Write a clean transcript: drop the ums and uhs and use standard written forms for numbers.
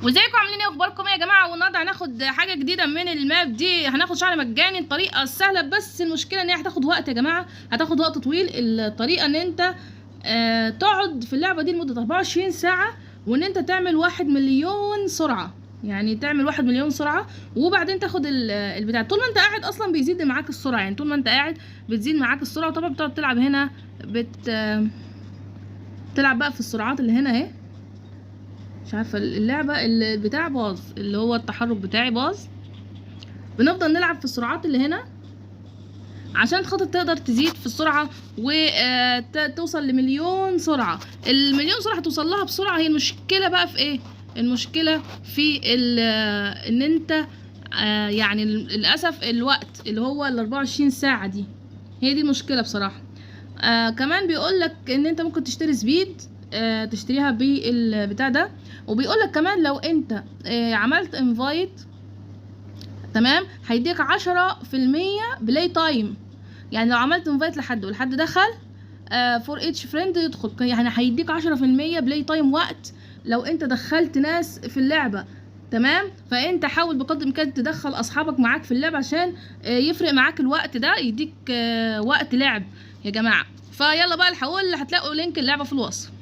وازيكم عاملين ايه؟ اخباركم ايه يا جماعه؟ والنهارده هناخد حاجه جديده من الماب دي، هناخد شحن مجاني. الطريقه السهله بس المشكله ان هي هتاخد وقت يا جماعه، هتاخد وقت طويل. الطريقه ان انت تقعد في اللعبه دي لمده 24 ساعه، وان انت تعمل 1,000,000 سرعه. يعني تعمل 1,000,000 سرعه، وبعدين تاخد البتاع. طول ما انت قاعد اصلا بيزيد معاك السرعه، يعني طول ما انت قاعد بتزيد معاك السرعه. وطبعا بتقعد تلعب هنا، تلعب بقى في السرعات اللي هنا اهي. مش عارفه اللعبه البتاع باظ، اللي هو التحرك بتاعي باظ. بنفضل نلعب في السرعات اللي هنا عشان خاطر تقدر تزيد في السرعه وتوصل ل1,000,000 سرعه. ال1,000,000 سرعه هتوصل لها بسرعه. هي المشكله بقى في ايه؟ المشكله في ان انت يعني للاسف الوقت اللي هو ال24 ساعه دي، هي دي المشكله بصراحه. كمان بيقولك ان انت ممكن تشتري سبيد، تشتريها بالبتاع ده. وبيقولك كمان لو انت عملت انفايت، تمام، هيديك 10% بلاي تايم. يعني لو عملت انفايت لحد والحد دخل فور اتش فريند يدخل، يعني هيديك 10% بلاي تايم وقت لو انت دخلت ناس في اللعبه. تمام، فانت حاول بقدر الامكان تدخل اصحابك معاك في اللعبه عشان يفرق معاك الوقت ده، يديك وقت لعب يا جماعه. فيلا بقى الحقول، هتلاقوا لينك اللعبه في الوصف.